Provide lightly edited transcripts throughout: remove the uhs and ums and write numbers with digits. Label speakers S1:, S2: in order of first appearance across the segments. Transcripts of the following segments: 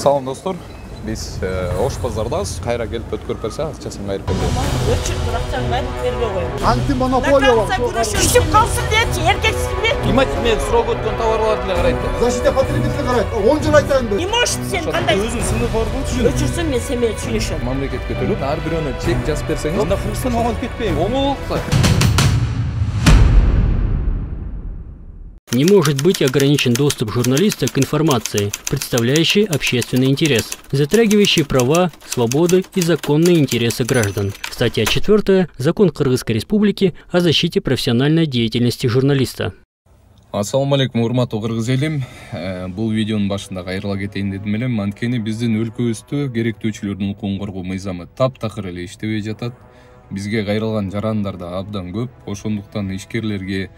S1: Салам достор, biz Ош базардабыз. Кайра келип өткөрүп берсе, акчасын кайрып берет.
S2: Өчүп акчаны кайрып бербей коюп.
S3: Антимонополия бар.
S2: Күчүп калсын депчи, эркексизби?
S1: Внимательно мен срок өткөн товарларды эле карайт.
S3: Защита потребителей карайт. 10 жыл айтайын бе?
S2: Не можешь сен кандай?
S4: Өзүң сынып бар болчу жүрүп.
S2: Өчүрсөм мен сен мени түшүнүшөм.
S1: Мамлекетке төлөп, ар бирөөнө чек жазып берсеңиз,
S4: Анда Кыргызстан оңолуп кетпейби?
S1: оңолукта.
S5: Не может быть ограничен доступ журналиста к информации, представляющей общественный интерес, затрагивающей права, свободы и законные интересы граждан. Статья 4. Закон Кыргызской Республики о защите профессиональной деятельности журналиста.
S1: Ассаламу алейкум, урматтуу кыргыз элим. Бул видеонун башында кайрыла кетейин дедим элем. Анткени биздин өлкөбүздө керектөөчүлөрдүн укугун коргоо мыйзамы таптакыр эле иштебей жатат. Бизге кайрылган жарандар да абдан көп. Ошондуктан ишкерлерге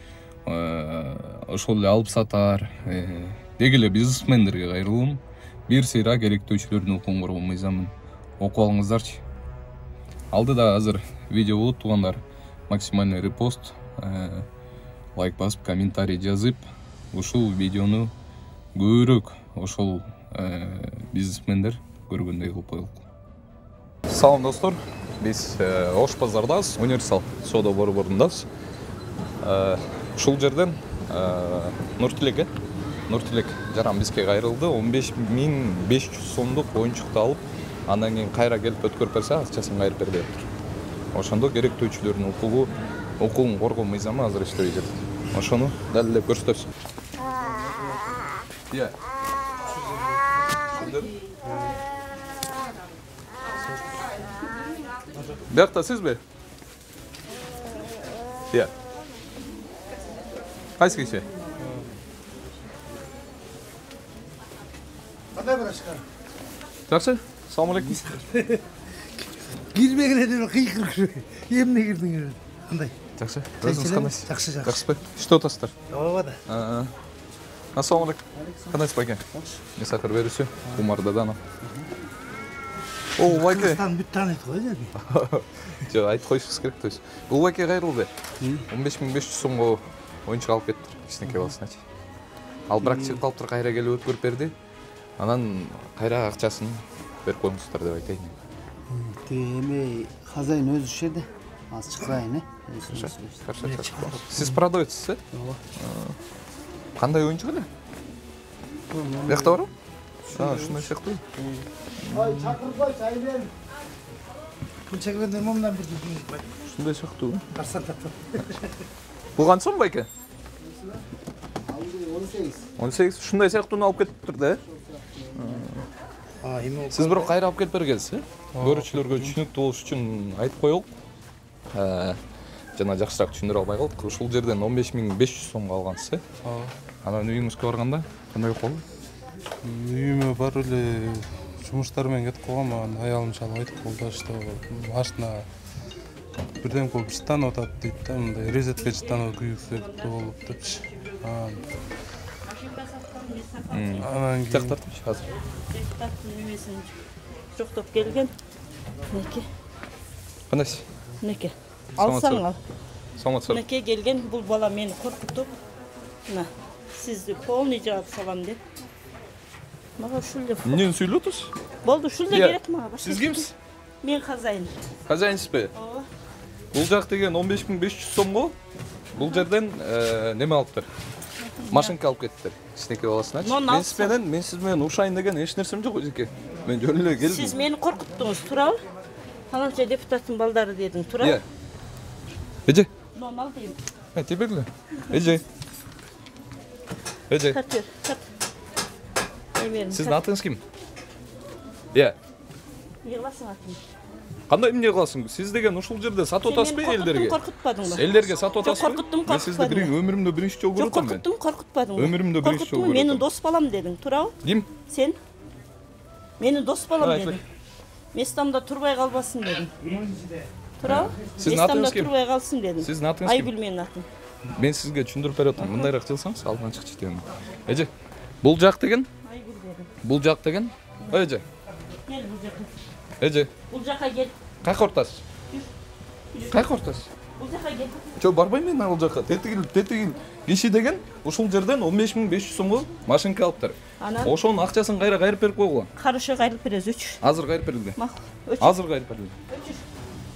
S1: ошол эле алып сатар, деги эле бизнесмендерге кайрылуум. Бир сыйра керектөөчүлөрдүн укугун коргоо мыйзамын окуп алыңыздарчы. Алдыда азыр видео болот, туугандар. Максимальный репост, лайк басып, комментарий жазып, ушул видеону көбүрөөк ошол бизнесмендер көргөндөй кылып коелук. Салам достор, биз Ош базардабыз, Универсал соода борборундабыз. Ушул жерден Нуртилек жаран бизге кайрылды. 15.500 сомдук оюнчукту алып, андан кийин кайра келип өткөрүп берсе, акчасын кайрып берди деп. Ошондо керектөөчүлөрдүн укугун коргоо мыйзамы азыр иштебей жатат. Ошону далилдеп көрсөтөбүз. Биякта сизби? Кайсы киши?
S3: Кандай бара чыкар?
S1: Жакшы. Салам алейкум.
S3: Кирбеген эле кыйкырып. Эмне кирдиңер? Кандай?
S1: Жакшы. Өзүңүз кандайсыз?
S3: Жакшы.
S1: Жакшысызбы? Иштеп атасыздар?
S3: Ооба да.
S1: Ассаламу алейкум. Кандайсыз байке? Мен сахар берүүсү. Умар Даданов. О, байке.
S3: Кыргызстан бүт тааныйт го эми.
S1: Жок, айтып коюшубуз керек то есть. Бул байке кайрылды. 15.500 сомго оюнчук алып кеттир. Кичинекей баласыначы. Ал бирок чыгып калыптыр, кайра келип өткөрүп берди. Анан кайра акчасын берип коюңуздар деп айтайын.
S6: Эми хозяин өзү ишеди. Аз чыкпайын,
S1: Хорошо. Сиз продавецсиз, э?
S6: Ооба.
S1: Кандай оюнчук эле? Биякта барбы? Ушундай сыяктуу.
S3: Ай, чакырбай, чай бер. Бул чакырганда момундан бир бай.
S1: Ушундай сыяктуу.
S3: Барсан тапты.
S1: Бул канча сом байке?
S3: 18.
S1: 18. Ушундай сыяктууну алып кетиптир да,
S3: Эми
S1: Сиз бирок кайра алып кетип бергенсиз, э? Көрүүчүлөргө түшүнүктүү болуш үчүн айтып коелук. Жана жакшыраак түшүндүрө албай калдык. Ушул жерден 15.500 сомго алгансыз, э? Анан үйүңүзгө барганда кандай болуп калды?
S4: Үйүмө барып эле жумуштар менен кетип калгам, анан аялым чалып айтып калды, что машина бирден көп жыттанып атат дейт да, мындай резетке жыттанып күйүксүп болуп депчи. Анан
S1: Жак тартыпчы азыр.
S2: Немесин жоктоп келген. Неке.
S1: Кандайсыз?
S2: Неке. Алсаң ал.
S1: Саламатсызбы?
S2: Неке келген, бул бала мени коркутуп, мына сизди полный жаап салам деп. Мага ушул эле.
S1: Эмнени сүйлөп атасыз?
S2: Болду, ушул эле керек мага.
S1: Сиз кимсиз?
S2: Мен хозяин.
S1: Хозяинсизби?
S2: Ооба.
S1: Бул жак деген 15.500 сомго бул жерден неме алыптыр. Машинка алып кеттиптир. Кичинекей баласыначы. Мен сиз менен урушайын деген эч нерсем жок эжеке. Мен жөн эле келдим.
S2: Сиз мени коркуттуңуз, туурабы? Таланча депутаттын балдары дедиң, туурабы?
S1: Эже.
S2: Нормал дейм.
S1: Теберле. Эже.
S2: Тарт.
S1: Сиздин атыңыз ким?
S2: Не кыласың атың?
S1: Кандай эмне кыласың? Сиз деген ушул жерде сатып атасызбы элдерге?
S2: Коркутпадыңбы?
S1: Элдерге сатып атасызбы?
S2: Коркуттум,
S1: Мен сизди өмүрүмдө биринчи жолу көрүп атам мен.
S2: Коркутпадыңбы?
S1: Өмүрүмдө биринчи жолу көрүп
S2: Менин дос балам дедиң, туурабы?
S1: Ким?
S2: Сен? Менин дос балам дедиң. Местамда турбай калбасын дедиң. Туурабы?
S1: Сиздин атыңыз ким?
S2: Турбай калсын дедиң.
S1: Сиздин атыңыз ким?
S2: Айгүл менин атым.
S1: Мен сизге түшүндүрүп берип атам. Мындайраак жылсаңыз, алдынан чыкчы дейм. Эже, бул жак деген?
S2: Айгүл дедим.
S1: Бул жак деген? Эже.
S2: Кел бул жака.
S1: Эже.
S2: Бул жака кел.
S1: Кайка ортасыз? Кайка ортасыз?
S2: Бул жака кел.
S1: Жо барбайм мен ал жака. Тетигил киши деген ушул жерден 15.500 сомго машинка алыптыр. Ошонун акчасын кайрып берип койгула.
S2: Хорошо, кайрып беребиз, өчүр.
S1: Азыр кайрып берилди.
S2: Макул, өчүр.
S1: Азыр кайрып берилди.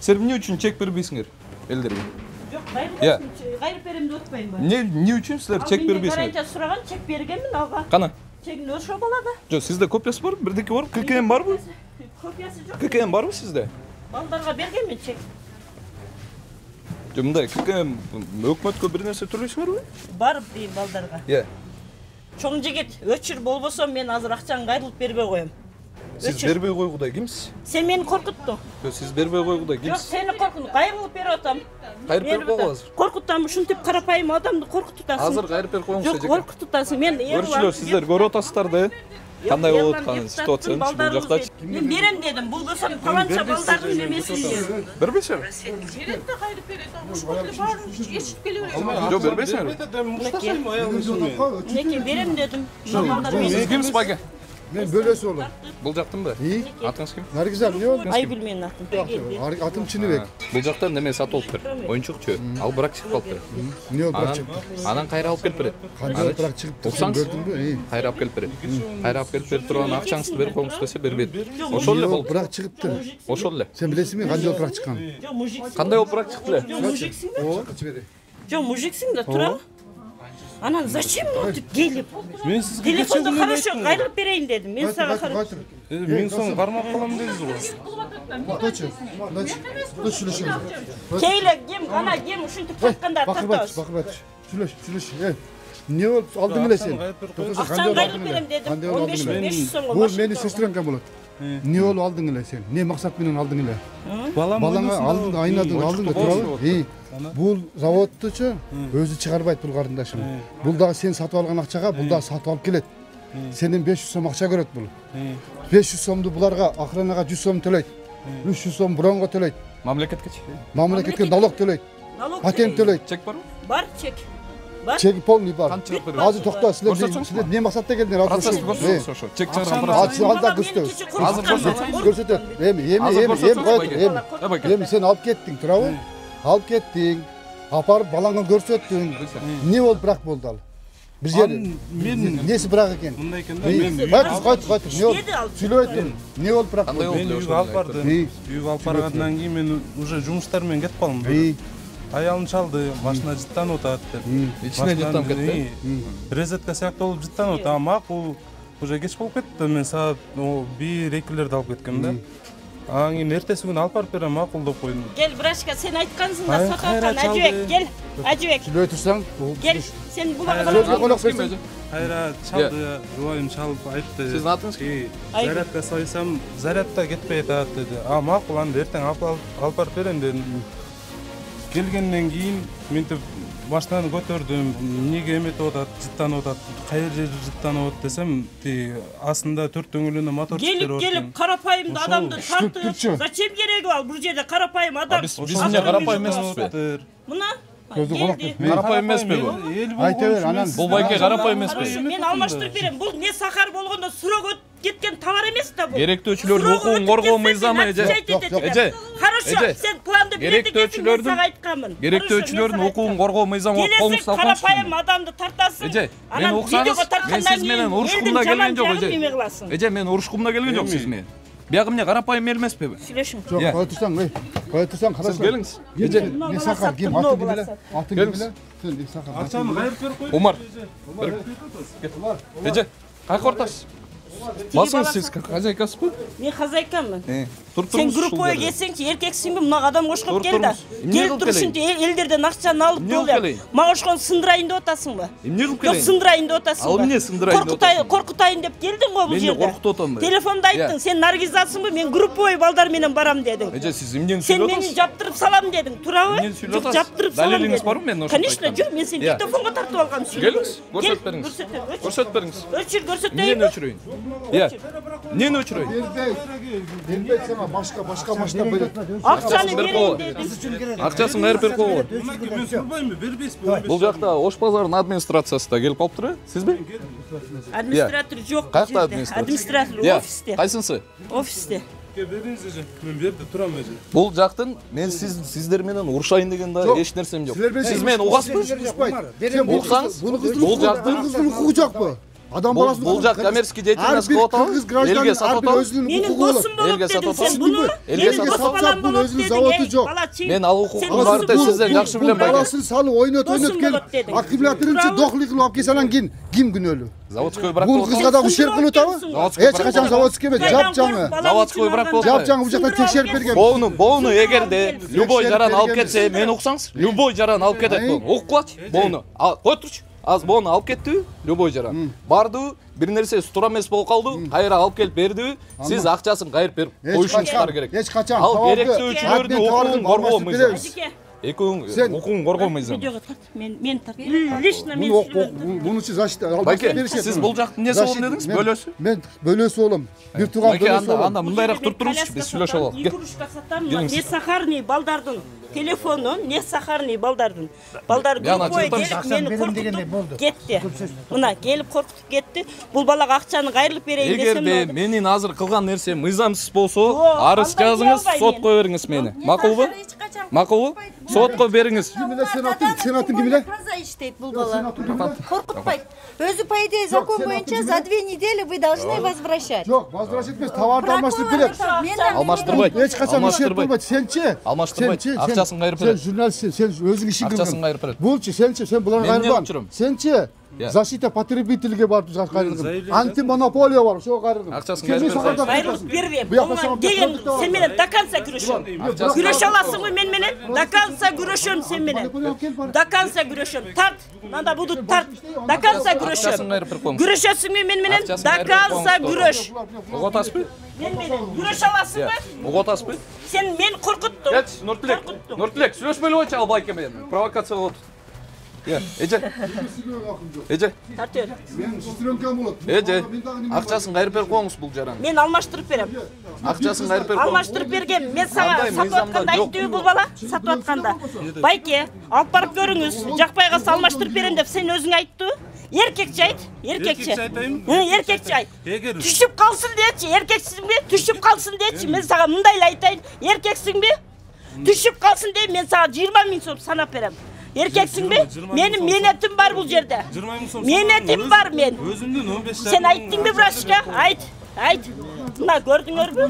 S1: Силер эмне үчүн чек бербейсиңер элдерге?
S2: Жок, кайрып берем деп атпайм ба?
S1: Эмне үчүн силер чек бербейсиңер?
S2: Гарантия сураган, чек бергенмин ага.
S1: Кана?
S2: Чегин ошо болот.
S1: Жо, сизде копиясы барбы? Бирдеки барбы? ККМ барбы?
S2: Копиясы жок.
S1: ККМ барбы сизде?
S2: Балдарга бергенмин чек.
S1: Жо, мындай ККМ өкмөткө бир нерсе төлөйсүңөрбү?
S2: Барып дейм балдарга. Чоң жигит, өчүр болбосо мен азыр акчаны кайрылып бербей коем.
S1: Сиз бербей койгудай кимсиз?
S2: Сен мени коркуттуң.
S1: Жо, сиз бербей койгудай
S2: Жок,
S1: кимсиз?
S2: сени коркуттум. Кайрылып берип атам.
S1: Кайрып берип койгула азыр.
S2: Коркутам, ушинтип карапайым адамды коркутасың.
S1: Азыр кайрып берип койгуңуз
S2: Жок, коркутасың. Мен
S1: көрчүлөр, сиздер көрүп атасыздар да. Кандай болуп атканын ситуацияны бул жакта.
S2: Мен берем дедим. Бул болсо таланча балдардын немесин дедим.
S1: Бербейсиңер?
S2: Берет да кайрып берет. Ушул баарын ешип келе берет.
S1: Жок, бербейсиңер?
S2: Неке берем дедим.
S1: Сиз кимсиз байке?
S3: Мен бөлөсү болом.
S1: Бул жактынбы? Атыңыз ким?
S3: Наргиза, эмне болду?
S2: Айгүл менин атым.
S3: Атым Чыныбек.
S1: Бул жакта неме сатып алыптыр. Оюнчукчу. Ал брак чыгып калыптыр.
S3: Эмне болуп брак чыгып?
S1: Анан кайра алып келип берет.
S3: Кандай брак чыгыптыр? Көрдүңбү?
S1: Кайра алып келип берет. Кайра алып келип берип турган акчаңызды берип коюңуз десе бербейт. Ошол эле болуп.
S3: Брак чыгыптыр.
S1: Ошол эле.
S3: Сен билесиңби кандай болуп брак чыкканын?
S2: Жок, мужик.
S1: Кандай болуп брак чыкты эле?
S2: Жок, мужиксиң да?
S3: О, чебери.
S2: Жок, мужиксиң да, тура. Анан зачем мынтип келип?
S4: Мен сизге
S2: Телефонду хорошо кайрылып берейин дедим. Мен сага
S3: Кайтыр.
S4: мен соң кармап калам дейсиз го.
S3: Тоқтачы. Тоқтачы сүйлөшөбүз.
S2: Кейле кем, ана кем ушинтип катканда тартабыз.
S3: Бакырбач. Сүйлөш. Эмне болуп алдың эле сен?
S2: Акчаны кайрылып берем дедим. 15.500 сомго
S3: Бул
S2: машина.
S3: менин сестренкем болот. Эмне болуп алдың эле сен? Не максат менен алдың эле?
S4: Балаңа
S3: алдың, айнадың, алдың туурабы? Бул заводтучу өзү чыгарбайт бул карындашым. Бул дагы сен сатып алган акчага бул дагы сатып алып келет. Сенин 500 сом акча көрөт бул. 500 сомду буларга охранага 100 сом төлөйт. 300 сом бронго төлөйт.
S1: Мамлекеткечи.
S3: Мамлекетке налог төлөйт. Патент төлөйт.
S1: Чек барбы?
S2: Бар чек. Бар.
S3: Чеги полный бар.
S1: Канча чыгып берет?
S3: Азыр токто, силер не максатта келдиңер?
S1: Процессти көрсөтүңүз ошо. Чек чыгарган процесс.
S3: Алда көрсөтөбүз. Азыр көрсөтөт. Эми сен алып кеттиң, туурабы? Алып кеттиң. Апарып балаңа көрсөттүң. Не болуп брак болду ал? Бир жер.
S4: Мен
S3: Неси брак экен?
S4: мындай экен да. Мен
S3: Кайт. Не болуп? Сүйлөйт. Не болуп брак болду?
S4: мен үйгө алып бардым. Үйгө алып баргандан кийин мен уже жумуштар менен кетип калдым. Аялым чалды, машина жыттанып атат деп.
S1: Ичине жыттанып кетти.
S4: Резетка сыяктуу болуп жыттанып атат. Макул уже кеч болуп кетти. Мен саат 1-2лерде алып кеткем да. Анан кийин эртеси күнү алып барып берем, макул деп койдум.
S2: Кел, брачка, сен айткансың да сатып аткан Ажыбек, кел. Ажыбек.
S3: Сүйлөй турсаң,
S2: Кел. Сен буга
S3: сөзгө колок берсең.
S4: Кайра чалды, жубайым чалып айтты.
S1: Сиздин атыңыз ким?
S4: Зарядка сайсам, зарядта кетпей атат деди. Макул, анда эртең алып барып берем дедим. Келгенден кийин мынтип машинаны көтөрдүм. Эмнеге эметип атат, жыттанып атат. Кайер жери жыттанып атат десем, астында 4 дөңгөлөндө мотор чыгарып
S2: келип карапайым адамды тартып. Зачем кереги бар бул жерде карапайым адам?
S1: Биз эмне карапайым эмеспизби?
S2: Мына
S3: Көздү колок
S2: келди.
S1: Карапайым эмеспи бул?
S3: Айта бер, анан.
S1: Бул байке карапайым эмеспи?
S2: Мен алмаштырып берем. Бул не сахар болгондо сурок кеткен товар эмес да бул.
S1: Керектөөчүлөрдүн укугун коргоо мыйзамы эже.
S2: Хорошо, сен планды бердиңерсиң, мен сага айтканмын.
S1: Керектөөчүлөрдүн укугун коргоо мыйзамы колуңузда алып
S2: карапайым адамды тартасың.
S1: Мен уксаңыз, мен сиз менен урушкумда келген жок эже. Эже, мен урушкумда келген жок сиз менен. Биягы эмне карапайым эмеспи?
S2: Сүйлөшүң.
S3: Жок, кой турсаң, кой турсаң, караш.
S1: Сиз келиңиз.
S3: Эже, не сахар, ким атын ким биле? Атын ким биле? Сен не сахар.
S4: Акчаны кайрып берип кой.
S1: Умар. Эже, кайка ортасыз? Басыңыз сиз хозяйкасызбы?
S2: Мен хозяйкамын.
S1: Туруп
S2: Сен
S1: туруңуз.
S2: группага келсеңчи, эркексиңби? Мына адам кошкоп кел да.
S1: Эмне
S2: Келип
S1: кылып
S2: туруп ушинтип элдерден акчаны алып
S1: Эмне кылып
S2: болуп.
S1: келейин?
S2: Мага ошкону сындырайын деп атасыңбы?
S1: Эмне кылып
S2: Жок,
S1: келейин?
S2: сындырайын деп атасыңбы?
S1: Ал эмне сындырайын деп атасың?
S2: Коркутайын деп келдиң го бул
S1: Мени
S2: жерде.
S1: коркутуп атамбы?
S2: Телефонда айттың, сен Наргизасыңбы? Мен групповой балдар менен барам дедиң.
S1: Эже, сиз эмнени
S2: Сен
S1: сүйлөп
S2: мени
S1: атасыз?
S2: жаптырып салам дедиң, туурабы?
S1: Эмнени сүйлөп атасыз?
S2: Жаптырып салам дедиң.
S1: Далилиңиз барбы мен ошондой
S2: Конечно,
S1: айтканда?
S2: жок, мен сени диктофонго тартып алгам.
S1: Келиңиз, көрсөтүп бериңиз. Көрсөтүп бериңиз.
S2: Өчүр
S1: Эмнени
S2: көрсөтөйүнбү?
S1: өчүрөйүн? Эмнени өчүрөйүн?
S3: Элбей сага башка машина берет.
S2: Акчаны
S1: берип
S2: берейин
S1: койгула.
S2: дедим.
S1: Акчасын кайрып берип койгула.
S4: Мен сурбаймбы, бербейсизби?
S1: Бул жакта Ош базарынын администрациясы да келип калыптыр, сизби?
S2: Администратор жок.
S1: Кайякта администратор?
S2: Администратор офисте.
S1: Кайсынысы?
S2: Офисте.
S4: Жеке бериңиз эже. Мен берди турам эже.
S1: Бул жактын мен сиздер менен урушайын деген да эч нерсем жок. Сиз мени угасызбы? Уксаңыз, бул жактын
S3: укугу жокпу? Адам баласын
S1: бул жак коммерческий деятельность кылып атабы? Элге сатып атабы?
S2: Менин досум болот дедим сен буну.
S1: Элге сатып
S2: балам болот дедиң.
S3: заводу жок.
S1: Мен ал укуктун баарын да сизден жакшы билем байке.
S3: Баласын салып ойнот келип, аккумуляторунчу дохлый кылып алып келсе анан ким күнөөлүү?
S1: Заводской брак
S3: Бул
S1: болот.
S3: кызга да ушер кылып атабы? Эч качан заводский эмес, жапжаңы.
S1: Заводской брак болот.
S3: Жапжаңы бул жактан текшерип берген.
S1: Боуну эгерде любой жаран алып кетсе, мен уксаңыз, любой жаран алып кетет бул. Уккулачы боуну. Кой турчу. Аз боуну алып кеттиби? Любой жаран. Бардыбы? Бир нерсе туура эмес болуп калды, кайра алып келип бердиби? Сиз акчасын кайрып берип коюшуңуздар керек.
S3: Эч качан.
S1: Ал керектөөчүлөрдүн укугун коргоо мыйзамы. Экөөң
S3: Сен
S1: укугун коргоо мыйзамы.
S2: Мен тарт. Лично мен.
S3: Мунучу защита
S1: Байке, сиз бул жактын эмнеси болом дедиңиз? Бөлөсү?
S3: Мен бөлөсү болом. Бир тууган бөлөсү болом.
S1: Анда мындайраак туруп туруңузчу, биз сүйлөшүп алалы.
S2: Игрушка сатамын. Не сахарный балдардын телефону, не сахарный балдардын. Балдар группой келип мени коркутуп кетти. Мына келип коркутуп кетти. Бул балага акчаны кайрылып берейин десем.
S1: Эгерде менин азыр кылган нерсем мыйзамсыз болсо, арыз жазыңыз, сотко бериңиз мени. Макулбу? Макулбу? Сотко бериңиз.
S3: Сен атын ким эле?
S7: Проза иштейт бул бала. Коркутпайт. Өзү по идее закон боюнча за 2 недели вы должны возвращать.
S3: Жок, возвращать эмес, товарды алмаштырып берет.
S1: Алмаштырбайт.
S3: Эч качан ишет болбойт. Сенчи?
S1: Алмаштырбайт. Акчасын кайрып берет.
S3: Сен журналистсиң, сен өзүң ишиң кылган.
S1: Акчасын кайрып берет.
S3: Булчу, сен буларга
S1: Мен эмне
S3: кайрылган.
S1: учурум?
S3: Сенчи? Защита потребителге барып кайрылган. Антимонополия бар, ошого кайрылган.
S1: Акчасын кайрып берет.
S2: Кайрылып бербейм. Деген сен менен до конца күрөшөм. Күрөшө аласыңбы мен менен? До конца күрөшөм сен менен. До конца күрөшөм. Тарт. Надо буду тарт. До конца
S1: Акчасын кайрып берип коюңуз.
S2: Күрөшөсүңбү мен менен? До конца күрөш.
S1: Угатасызбы?
S2: Мен менен күрөшө аласыңбы?
S1: Угатасызбы?
S2: Сен мени коркуттуң.
S1: Кет, Нуртилек, сүйлөшпөйлү ойчу ал байке менен. Провокация болот. Эже.
S2: Тарт бер.
S3: Мен сестренкам болот.
S1: Эже. Акчасын кайрып берип коюңуз бул жаран.
S2: Мен алмаштырып берем.
S1: Акчасын кайрып берип коюңуз.
S2: Алмаштырып бергем. Мен сага сатып атканда айттыбы бул бала? Сатып атканда. Байке, алып барып көрүңүз. Жакпай калса алмаштырып берем деп сен өзүң айттыбы? Эркекче айт, эркекче. Эркекче айт. Түшүп калсын дечи, эркексиңби? Түшүп калсын дечи. Мен сага мындай эле айтайын. Эркексиңби? Түшүп калсын деп мен сага 20 миң сом санап берем. Эркексиңби? Менин менетим бар бул жерде.
S4: 20 миң сом.
S2: Менетим бар мен.
S4: Өзүмдүн 15
S2: Сен айттыңбы врачка? Айт. Мына көрдүңөрбү?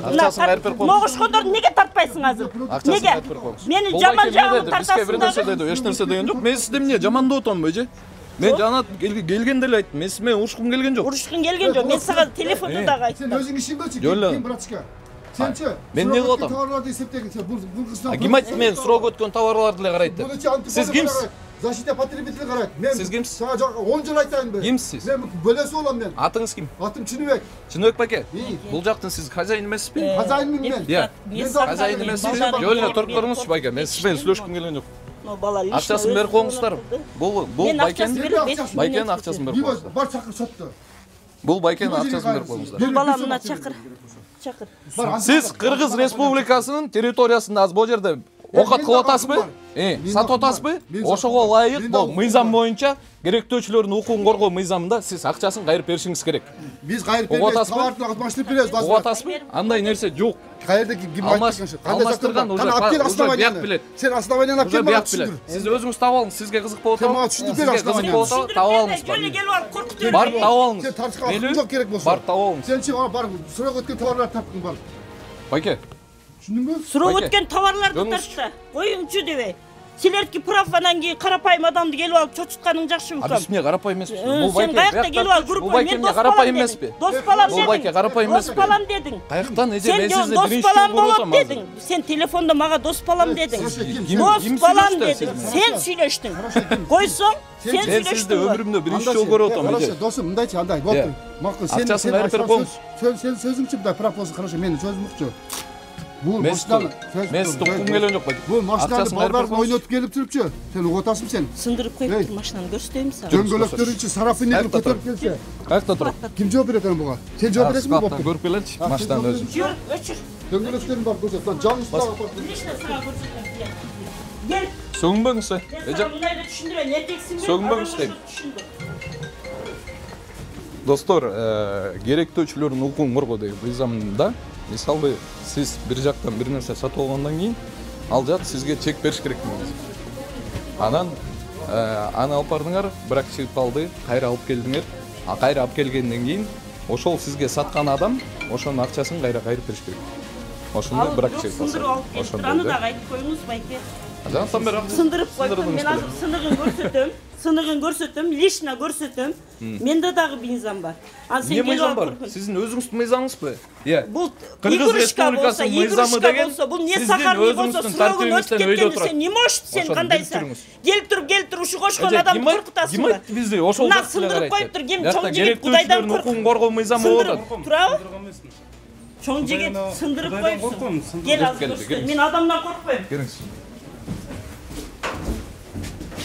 S1: Акчасын кайрып берип коюңуз.
S2: Могушкондорду неге тартпайсың азыр?
S1: Акчасын
S2: Неге?
S1: кайрып берип коюңуз.
S2: Менин жаман жагымды
S1: Бизге бир нерсе
S2: тартасыңдар.
S1: деди, эч нерсе деген жок. Мен сизде эмне жамандоо отонбу, эже? Мен жана келгенде эле айттым. Мен сиз менен урушкум келген жок.
S2: Урушкун келген жок. Мен сага телефонду дагы
S3: Сен
S2: айттым.
S3: өзүң ишиң болчу.
S1: Жолла.
S3: Ким врачка? Сенчи?
S1: Мен не кылып атам?
S3: Товарларды эсептегин. Сен бул кыздан.
S1: Ким айтты мен срок өткөн товарларды эле карайт деп? Сиз кимсиз?
S3: Защита потребитель карайт. Мен
S1: Сиз кимсиз?
S3: Сага 10 жыл айтайынбы?
S1: Кимсиз?
S3: Мен бөлөсү болом мен.
S1: Атыңыз ким?
S3: Атым Чыныбек.
S1: Чыныбек байке. Бул жактын сиз хозяин эмессизби?
S3: Хозяинмын мен.
S1: Хозяин эмессизби? Жол эле туруп туруңузчу байке. Мен сиз менен сүйлөшкүм келген жок.
S2: Бала лично.
S1: Акчасын берип коюңуздар. Бул байкенин
S2: Байкенин
S1: акчасын берип коюңуздар.
S3: Бар чакыр сотто.
S1: Бул байкенин акчасын берип коюңуздар.
S2: Бул баламына чакыр.
S1: Сиз Кыргыз Республикасынын территориясында аз бул жерде окат кылып атасызбы? Сатып атасызбы? Ошого ылайык бул мыйзам боюнча керектөөчүлөрдүн укугун коргоо мыйзамында сиз акчасын кайрып беришиңиз керек.
S3: Биз кайрып бербейбиз, товарды алмаштырып беребиз.
S1: Угатасызбы? Андай нерсе жок.
S3: Кайерде ким айтты?
S1: Алмаштырган уже бияк билет.
S3: Сен основанияны алып
S1: Уже
S3: кел,
S1: бияк
S3: мага
S1: билет.
S3: түшүндүр.
S1: Сиз өзүңүз таап алыңыз, сизге кызык болот.
S3: Сен мага түшүндүр бер основанияны.
S1: Таап алыңыз.
S2: Жолу келип алып коркутуп.
S1: Барып таап алыңыз.
S3: Сен тарткан акың жок керек болсо.
S1: Барып таап алыңыз.
S3: Сенчи бар срок өткөн товарларды таптың бар.
S1: Байке,
S3: Түшүндүңбү?
S2: Суроо
S1: Байке.
S2: өткөн товарларды
S1: Жөнүңүз.
S2: тартса. Коюңчу дебей. Силердики прав анан кийин карапайым адамды келип алып чочутканың жакшы
S1: а
S2: укам.
S1: биз эмне карапайым эмеспи?
S2: Сен каякта келип алып группа
S1: Бул байке
S2: мен
S1: эмне
S2: дос
S1: карапайым
S2: балам
S1: эмеспи?
S2: дедиң. Дос балам
S1: Бул байке
S2: дедиң.
S1: карапайым
S2: Дос
S1: эмеспи?
S2: балам дедиң.
S1: Каяктан эже
S2: Сен
S1: мен сизди
S2: дос
S1: биринчи
S2: балам
S1: жолу
S2: болот
S1: көрүп атам
S2: дедиң. Сен телефондо мага дос балам дедиң.
S1: Ким
S2: Дос балам
S1: сүйлөштү
S2: дедиң.
S1: сиз?
S2: Сен сүйлөштүң. Койсоң, сен
S1: Мен сизди
S2: сүйлөштүң.
S1: өмүрүмдө биринчи жолу көрүп атам
S3: Хорошо,
S1: эже.
S3: досум, мындайчы, андай, болду. Макул, сен
S1: Акчасын кайрып берип коюңуз.
S3: Сен сөзүңчү мындай прав болсун, хорошо, менин сөзүм укчу. Бул
S1: Мен
S3: машинаны,
S1: сизди уккум келген жок байке.
S3: бул машинаны
S1: Акчасын кайрып
S3: балдар
S1: берип коюңуз.
S3: ойнотуп келип турупчу. Сен угатасың сен.
S2: Сындырып коюп машинаны көрсөтөйүм сага.
S3: Дөңгөлөктөрүнчү сарафыны кылып көтөрүп келсе.
S1: Каякта турат?
S3: Ким жооп берет аны буга? Сен жооп бересиңби болуп?
S1: Көрүп келеличи машинаны өзүм.
S2: Жүр, өчүр.
S3: Дөңгөлөктөрүн бар көрсөт. Жаңы
S2: Лично сага көрсөтөм. Кел.
S1: Сөгүнбөңүз эже.
S2: Мындайды түшүндүрөйүн, эркексиңби?
S1: Сөгүнбөңүз дейм. Достор, керектөөчүлөрдүн укугун коргоо деген мыйзамда, мисалы, сиз бир жактан бир нерсе сатып алгандан кийин, ал жак сизге чек бериш керек менен. Анан аны алып бардыңар, бирок чыгып калды, кайра алып келдиңер. Кайра алып келгенден кийин, ошол сизге саткан адам ошонун акчасын кайра кайрып бериш керек. Ошондой бирок чыгып калды.
S2: Ошондой да айтып коюңуз, байке.
S1: Жантан бери
S2: сындырып койдум. Мен азыр сыныгын көрсөтөм. Сыныгын көрсөтөм, лично көрсөтөм. Менде дагы мыйзам бар. Ал сен келип
S1: бар. Сиздин өзүңүздүн мыйзамыңызбы?
S2: Бул игрушка болсо, бул не сахарный болсо, срогун өтүп кеткенде сен неме ошт, сен кандайсың? Келип туруп ушу кошкон адамды коркутасың.
S1: Ким айтты бизди ошол
S2: жакта сындырып коюп тур, ким чоң жигит Кудайдан
S1: укугун коргоо мыйзамы болот.
S2: Турабы? Чоң жигит сындырып коюпсуң. Кел азыр көрсөтөм. Мен адамдан коркпойм.
S1: Келиңиз.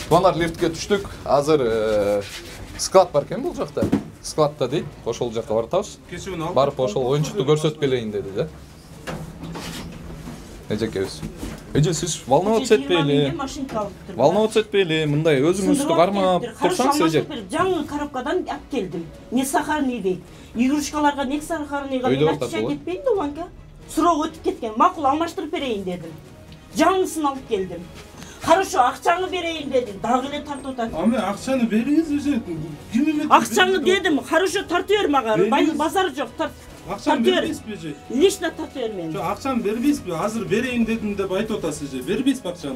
S1: Туанар лифтке түштүк. Азыр склад бар экен бул жакта. Складда дейт. Ошол жакка баратабыз. Барып ошол оюнчукту көрсөтүп келейин деди да. Эжекебиз. Эже сиз волноваться этпейли. Волноваться этпейли. Мындай өзүңүздү кармап турсаңыз эже.
S2: Жаңы коробкадан алып келдим. Не сахарный дейт. Игрушкаларга не сахарныйга мен айтышат кетпейин да уланка. Срок өтүп кеткен. Макул алмаштырып берейин дедим. Жаңысын алып келдим. Хорошо, акчаңы берейин деди. Дагы эле тартып атат.
S4: Ами акчаны бериңиз уже.
S2: Акчаңы дедим. Хорошо, тартып бер мага. Базар жок, тарт.
S4: Акчаны бербейсизби же?
S2: Лично тартып бер мени.
S4: Жок, акчаны бербейсизби? Азыр берейин дедим деп айтып атасыз же. Бербейсизби акчаны?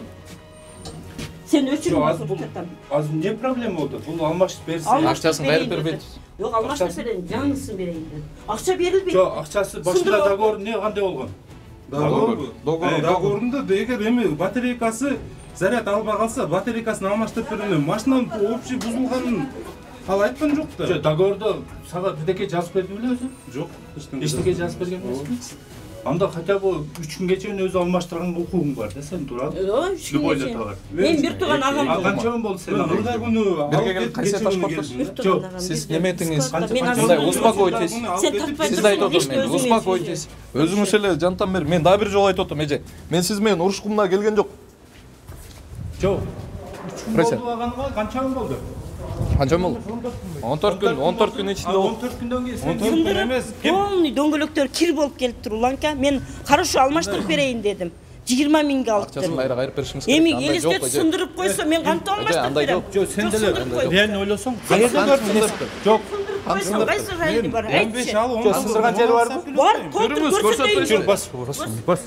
S2: Сен өчүрүп атасың.
S4: Азыр не проблема болду? Бул алмаштырып берсе.
S1: Акчасын кайрып бербейт.
S2: Жок, алмаштырып берейин, жаңысын берейин дедим. Акча берилбейт.
S4: Жок, акчасы башында договор не кандай болгон? Договорунда эгер эми батарейкасы заряд албай калса, батарейкасын алмаштырып берем. Машинанын общий бузулганын ал айткан жок да.
S8: Жок, договордо сага бирдеке жазып берди беле өзү?
S4: Жок,
S8: эчтеке жазып берген эмеспи? Анда хотя бы 3 күнгө чейин өзү алмаштырган укугуң бар да, сен турат. Любой эле товар.
S2: Мен бир тууган агам.
S8: Канча күн болду сен?
S4: Мурда күнү
S1: бирге келип кайсы ташкырттыңыз?
S2: Жок,
S1: сиз неметиңиз? Кандай успокойтесь. Сиз айтып отурмун, успокойтесь. Өзүңүз эле жантан бери мен дагы бир жолу айтып отурмун, эже. Мен сиз менен урушкумда келген жок.
S8: Жок. 3 күн болду аганга, канча күн болду?
S1: Канча болду? 14 күн ичинде болду.
S8: 14 күндөн кийин
S4: 14 күн эмес.
S2: Полный дөңгөлөктөр кир болуп келип тур уланка. Мен хорошо алмаштырып берейин дедим. 20 миңге алып
S1: акчасын кайра кайрып беришиңиз керек.
S2: Эми элестет сындырып койсо мен кантип алмаштырып берем?
S8: Жок, сен деле реально ойлосоң, кайерден көрдүңүз? Жок.
S2: Кайсы жайы бар?
S4: 15 ал 10
S8: сындырган жери барбы?
S2: Бар, көрсөтөйүн.
S8: Жүр, бас.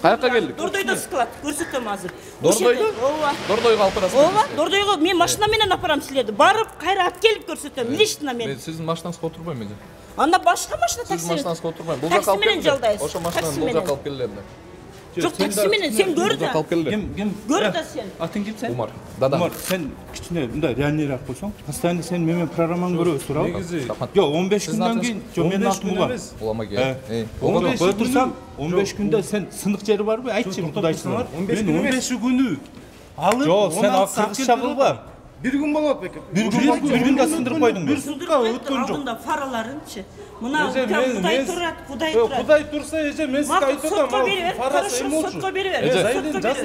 S1: Каяка келдик?
S2: Дордойдо склад, көрсөтөм азыр.
S1: Дордойдо?
S2: Ооба.
S1: Дордойго алып барасыз.
S2: Ооба, Дордойго мен машина менен апарам силерди. Барып, кайра алып келип көрсөтөм, лично мен.
S1: Мен сиздин машинаңызга отурбойм эже.
S2: Анда башка машина такси.
S1: Сиздин машинаңызга отурбайм. Бул жакка алып келиңиз. Ошо машинаны бул жакка алып келелер.
S2: Жок, такси менен сен көр да.
S8: Ким?
S2: Көр да сен.
S8: Атың ким сен?
S1: Умар. Дада.
S8: Умар, сен кичине мындай реальныйраак болсоң, постоянно сен менен программаны көрөбүз, туурабы?
S4: Негизи.
S8: Жок, 15 күндөн кийин, жок, менин атым Улам.
S1: Улама ке.
S8: 15 кое турсам, 15 күндө сен сындык жери барбы? Айтчы, кудайчылар.
S4: Мен 15 күнү алып,
S8: жок, сен алкагыча кылба.
S4: Bir gün болот беке.
S8: Bir gün сындырып койдуң.
S4: Bir сутка өткөн жок.
S2: Алдында фараларынчы. Мына Кудай турат, Кудай турат.
S4: Кудай турса эже мен сизге айтып атам. Фарасы эмне
S2: сотко берип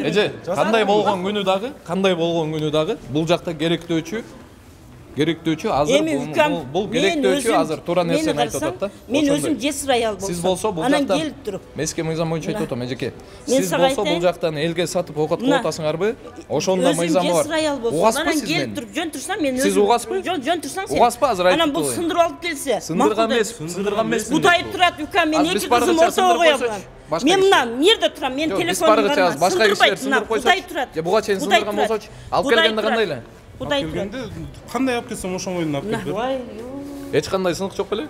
S1: Эже, кандай болгон күнү дагы бул жакта керектөөчү азыр бул керектөөчү азыр туура нерсени айтып атат да.
S2: Мен өзүм жесир аял болсом.
S1: Сиз болсо бул
S2: анан
S1: жактан
S2: келип туруп.
S1: Меске мыйзам боюнча айтып атам эжеке. Сиз болсо бул жактан элге сатып оокат кылып атасыңарбы? Ошондо мыйзамы бар. Угасызбы сиз мени?
S2: Келип туруп жөн турсам мен өзүм.
S1: Сиз угасызбы?
S2: Жөн турсаң сен.
S1: Угасызбы азыр айтып.
S2: Анан бул сындырып алып келсе.
S1: Сындырган эмес.
S2: Кудай турат үка мен эки кызым ортого коём. Мен мына эмнерде турам? Мен телефонум бар.
S1: Башка кишилер сындырып койсо.
S2: Кудай турат.
S1: Же буга чейин сындырган болсочу, алып келгенде кандай эле?
S2: Кудай турат.
S4: Кандай алып келсем ошоңойдун алып келдим.
S1: Эч кандай сынык жок беле?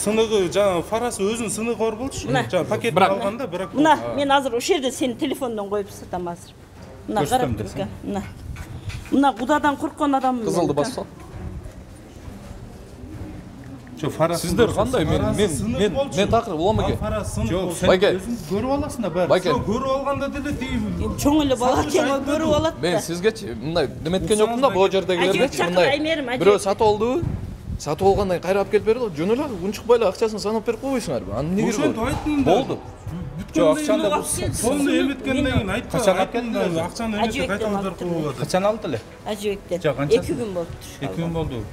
S4: Сыныгы жана фарасы өзүнүн сыныгы бар болчу. Жана пакетти алганда бирок.
S2: Мына мен азыр ошол жерде сени телефондон коюп сатам азыр. Мына карап тур. Мына Кудадан корккон адам.
S1: Кызылды басса.
S4: Жок, фарасы.
S1: Сиздер кандай? Мен такыр улам эке.
S8: Жок, сен өзүң көрүп аласың да баары.
S1: Байке.
S4: Көрүп алганда деле тиги.
S2: Чоң эле бала экен, көрүп алат да.
S1: Мен сизгечи мындай деметкен жокмун да, бул жердегилердечи мындай. Бирөө сатып алды. Сатып алгандан кайра алып келип берди. Жөн эле унчукпай эле акчасын санап берип койбойсуңарбы? Аны эмне керек?
S4: Ошентип айттым да.
S1: Болду.
S4: Жок, акчаны сонду эметкенден кийин айтты.
S8: Качан алып келдиң?
S4: Акчаны эметип кайталап берип койгон.
S8: Качан алды эле?
S2: Ажыбектен.
S8: Жок, канча?
S2: 2 күн болду.
S8: 2 күн болду.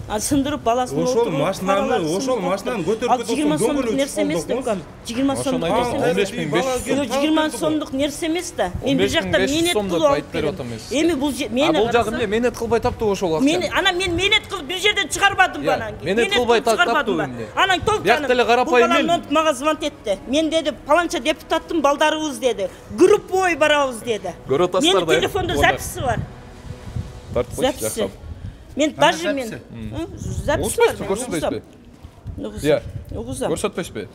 S2: Сындырып баласын
S9: ошол машинаны көтөрүп
S2: 20 сомдук нерсе эмес да укам. 20 сомдук нерсе эмес. 20 сомдук нерсе эмес да. Мен бир жакта менет кылып алып берем. Эми бул мен
S1: бул жагы эмне менет кылбай тапты ошол акчаны.
S2: Мен мен менет кылып бир жерден чыгарбадым анан.
S1: Менет кылбай тапты эмне.
S2: Анан толкан мага звонт этти. Мен деди паланча депутаттын балдарыбыз деди. Группой барабыз деди. Менин телефондо записи бар. Записи. Мен даже мен запись
S1: көрсөтпөйсүзбү? Көрсөтпөйсүзбү?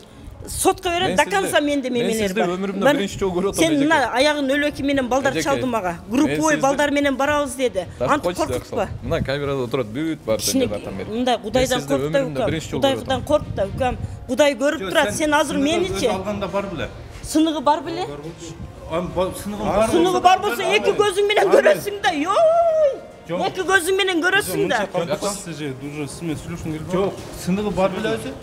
S2: Сотка берем до конца менде мемелер бар.
S1: Мен сизди өмүрүмдө биринчи жолу көрүп атам.
S2: Сен мына аягын өлөки менен балдар чалды мага. Группой балдар менен барабыз деди. Антип коркутпа.
S1: Мына камерада отурат бүт бар деп атам мен.
S2: Мында Кудайдан корк да укам. Кудайдан корк да укам. Кудай көрүп турат. Сен азыр меничи
S8: алганда бар беле?
S2: Сыныгы бар беле?
S8: Сыныгы
S2: бар болсо эки көзүң менен көрөсүң да. Йой! Эки көзүң менен көрөсүң да.
S4: Уже сизмен сүйлөшүм керек.
S8: Жок, сыныгы бар беле өзү?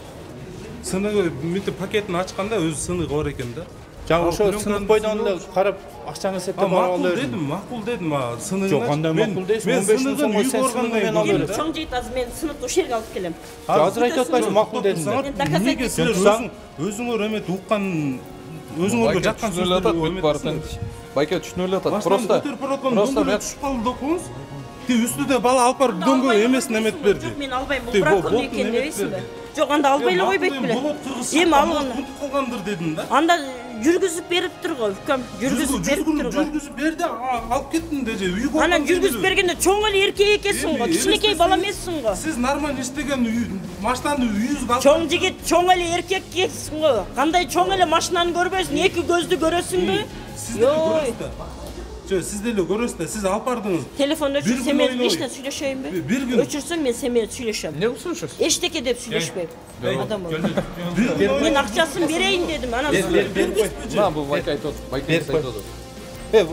S8: Сыныгы мынтип пакетин ачканда өзү сыныгы бар экен да.
S9: Жаңы ошо сынык бойдон эле карап акчаны эсептеп ала алып.
S8: Макул дедим, сыныгы.
S9: Жок, андай макул дейсиң. 15 миң сом сен сыныгы менен алып бер.
S2: Чоң жейт азыр мен сынык ошол жерге алып келем.
S9: Азыр айтып атпайсың, макул дедиң.
S8: Неге силер өзүңөр эметип уккан өзүңөргө жаккан сөздөрдү
S1: бар экен. Байке түшүнө эле атат. Просто
S8: түшүп калды да окуңуз. Үстүдө бала алып барып дөңгө эмесин эметип берди.
S2: Жок, мен албайм, бул бракон экен дебейсиңби? Жок, анда албай эле койбойт беле. Эми алган
S8: кылгандыр дедим да.
S2: Анда жүргүзүп бериптир го, укам. Жүргүзүп бериптир го.
S8: Жүргүзүп берди, алып кеттим деже. Үйгө.
S2: Анан жүргүзүп бергенде чоң эле эркек экенсиң го, кичинекей бала эмессиң го.
S8: Сиз нормально иштеген машинаны үйүңүзгө алып.
S2: Чоң жигит, чоң эле эркек экенсиң го. Кандай чоң эле машинаны көрбөйсүң, эки көздү көрөсүңбү?
S8: Йой. Siz de görürsünüz, siz alып bardınız.
S2: Telefonda öçür, sen ben eşten söyleşeyim mi?
S8: Bir gün.
S2: Öçürsün ben sen ben söyleşeyim.
S1: Ne söylüyorsun?
S2: Eşteki de söyleşmeyim. Adam ol. Ben akçasını vereyim dedim.
S1: Ne bu Baykay tut, Baykay tut.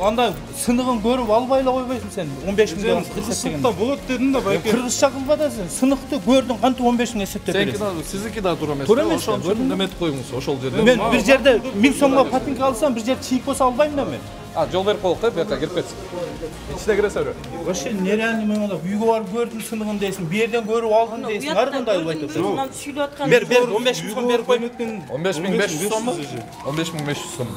S9: Anda sınıgın görüp albay эле койбойсуң сен. 15 миң дегенди.
S8: Кыргызча болот дедим да Байкай.
S9: Кыргызча кылба да сен. Сынықты көрдүң, кантип 15 миң эсептеп бересиң?
S1: Сеники да, сиздики да туура эмес.
S9: Туура эмес.
S1: Ошол үчүн неметип коюңуз, ошол жерде.
S9: Мен бир жерде 1000 сомго патинка алсам, бир жерде чийик болсо албайм да мен.
S1: Жол берип коелук да, бияка кирип кетсин. İçine girese öyle.
S9: Вообще нереально мен ала үйгө барып көрдүм сыныгын дейсиң, бир жерден көрүп алдым дейсиң. Ар кандай алып айтасың? Бер 15 миң сом берип коюм.
S1: 15.500 сом. 15.500 сом.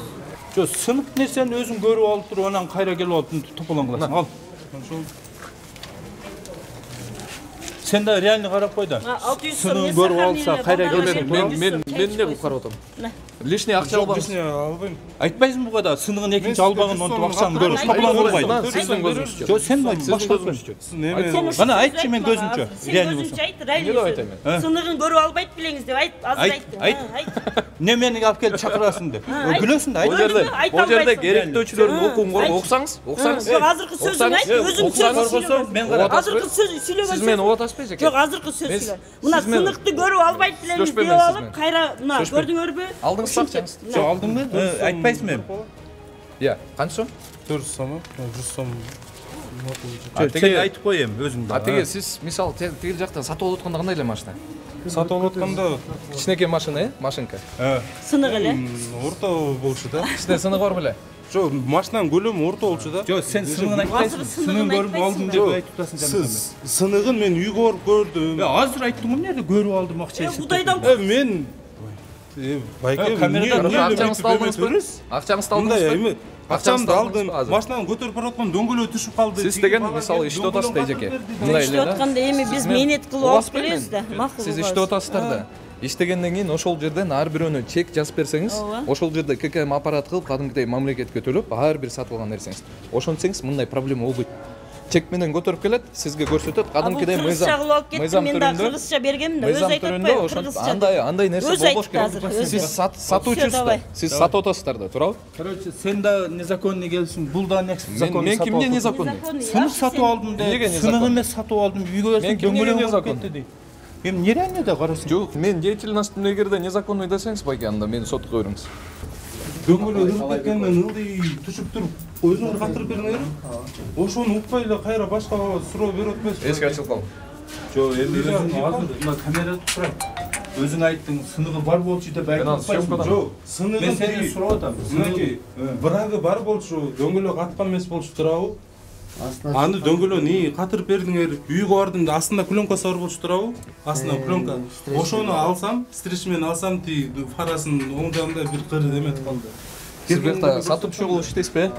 S9: Жо сынык нерсени өзүң көрүп алып туруп, анан кайра келип алып тополон кыласың. Ал. Sen de realini karap koy da. Sınığı görüp alsa kayra gelsin.
S1: Men ne karap otam? Lişni akça alбайм.
S9: Айтпайсың bu kadar. Sınığın ekinci albağın onu akşam görüp topulan olmaydı.
S1: Sizin gözünüzчө.
S9: Jo sen başka gözünüчө. Bana aytçı men gözümчө. Реально болсо.
S2: Sınığın görüp albayt bilеңиz деп ayt.
S9: Ne meni alып келип чакырасың деп. Күлөсүң да айт.
S1: Бул жерде керектөөчүлөрдүн окуун коруп окусаңыз,
S2: азыркы сөзүң айт, өзүң сөз
S9: мен карап.
S2: Азыркы сөз сүйлөгөн.
S1: Siz meni ovatасызбы эже?
S2: Жок, азыркы сөз сүйлө. Мына сынықты көрүп албайт билеңиз деп алып, кайра мына көрдүңөрбү?
S1: Алдыңыз акчаңыз.
S9: Жок, алдыңбы? Айтпайсың мен.
S1: Я, канча сом?
S8: 400 сом, 100 сом.
S9: Теге айтып коем өзүңдү.
S1: Теге сиз мисалы тигил жактан сатып алып атканда кандай эле машина?
S8: Сатып алып атканда
S1: кичинекей машина, машинка.
S2: Сынык эле.
S8: Орто болчу да.
S1: Ичинде сыныгы бар беле?
S8: Жок, машинанын көлөмү орто болчу да.
S9: Жок, сен сыныгын айтпайсың. Сыныгын көрүп алдым деп айтып атасың жана.
S8: Сиз сыныгын мен үйгө барып көрдүм.
S9: Азыр айттым эмне көрүп алдым акча эсептеп.
S2: Кудайдан
S8: мен Байке
S1: акчаңызды алдыңызбы? Акчаңызды алдыңызбы?
S8: Акчамды алдым. Машинаны көтөрүп бараткан дөңгөлөө түшүп калды.
S1: Сиз деген мисалы иштеп атасыз да эжеке.
S2: Мындай эле да. Атканда эми биз менет кылып алып келебиз да. Макул.
S1: Сиз иштеп атасыздар да. Иштегенден кийин ошол жерден ар бирөөнө чек жазып берсеңиз, ошол жерде ККМ аппарат кылып, кадимкидей мамлекетке төлөп, ар бир сатып алган нерсеңиз. Ошентсеңиз мындай проблема болбойт. Чек менен көтөрүп келет, сизге көрсөтөт, кадимкидей мыйзам
S2: түрүндө. Кыргызча бергенмин да, өзү айтып атпайбы?
S1: Андай нерсе болбош керек. Сиз сатуучусуздар. Сиз сатып атасыздар да, туурабы?
S9: Короче, сен да незаконный келсиң, бул да незаконный.
S1: Мен кимге незаконный?
S9: Сынык сатып алдым деп, сыныгы эмес сатып алдым, үйгө келсем дөңгөлөк кетти дейт. Мен нереально да карасың.
S1: Жок, мен деятельностьтун эгерде незаконный десеңиз, Байке, анда мени сотко бериңиз.
S8: Дөңгөлөк ырып кеткенден ылдый түшүп туруп, өзүңөр катырып бериңер. Ошону укпай эле кайра башка суроо берип атпайсызбы?
S1: Эшик ачылып калды.
S9: Жок, эми өзүң азыр мына камерада турат. Өзүң айттың, сыныгы бар болчу деп айтып атпайсың.
S8: Жок, сыныгы
S9: мен сенден сурап атам.
S8: Мынакей, брагы бар болчу, дөңгөлөк аткан эмес болчу туурабы?
S4: Аны дөңгөлөн катырып бердиңер. Үйгө бардым да астында пленкасы бар болчу турабы? Астында пленка. Ошону алсам, стричмен алсам, фарасын оң жагында бир кыры эметип калды.
S1: Сиз бuyakta сатуучу болуп иштейсизби?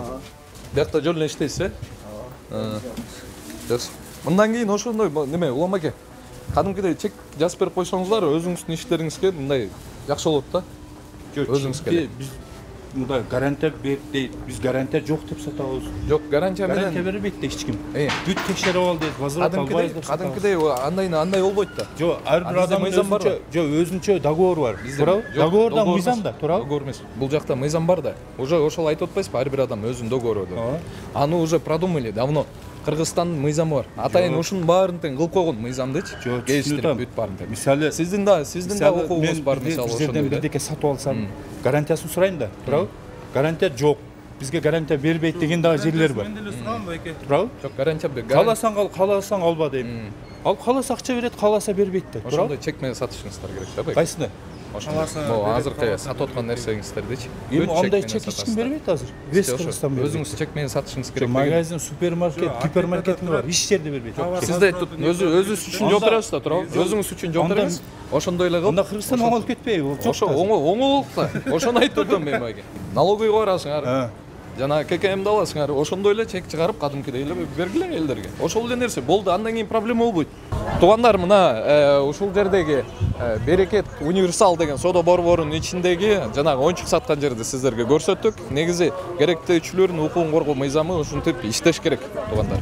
S1: Бuyakта жол эле иштейсиз, Жакшы. Мындан кийин ошондой неме, Улам аке. Кадимкидей чек жазып берип койсоңуздар, өзүңүздүн иштериңизге мындай жакшы болот да. Өзүңүзгө.
S8: Биз мындай гарантия берип дейт. Биз гарантия жок деп сатабыз.
S1: Жок, гарантия
S8: бербейт да эч ким. Бүт текшерип ал дейт, возврат албайбыз деп.
S1: Кадимкидей андай болбойт да.
S8: Жок, ар бир адамдын өзүнчө договор бар. Туурабы? Договордон мыйзам да, туурабы?
S1: Договор эмес. Бул жакта мыйзам бар да. Уже ошол айтып атпайсызбы, ар бир адам өзүнүн договору бар. Аны уже продумали давно. Кыргызстандын мыйзамы бар. Атайын ушунун баарын тең кылып койгон мыйзамдычы. Келиштирип бүт баарын тең.
S8: Мисалы
S1: сиздин да окугуңуз бар мисалы
S8: ошондой. Жерден бирдеке сатып алсам, гарантиясын сурайм да, туурабы? Гарантия жок. Бизге гарантия бербейт деген дагы жерлер бар.
S4: Мен деле сурагам байке.
S8: Туурабы?
S1: Жок, гарантия бер.
S8: Кааласаң алба дейм. Ал кааласа акча берет, кааласа бербейт да, туурабы?
S1: Ошондой чек менен сатышыңыздар керек да, байке.
S8: Кайсыны?
S1: Могу азыркы сатып аткан нерсеңиздердичи.
S8: Андай чек эч ким бербейт азыр. Вес Кыргызстан бербейт.
S1: Өзүңүз чек менен сатышыңыз керек.
S8: Магазин, супермаркет, гипермаркетиң бар. Эч жерде бербейт.
S1: Сизде өзүңүз үчүн жооп бересиз да, туурабы? Өзүңүз үчүн жооп бересиз. Ошондой эле кылып.
S8: Анда Кыргызстан оңолуп кетпейби?
S1: Ошо оңолук да. Ошону айтып турдум мен байке. Налоговыйга барасыңар. Жана ККМди аласыңар. Ошондой эле чек чыгарып кадимкидей эле бергиле элдерге. Ошол эле нерсе болду, андан кийин проблема болбойт. Туугандар, мына ушул жердеги Берекет Универсал деген соода борборунун ичиндеги жанагы оюнчук саткан жерди сиздерге көрсөттүк. Негизи керектөөчүлөрдүн укугун коргоо мыйзамы ушинтип иштеш керек, туугандар.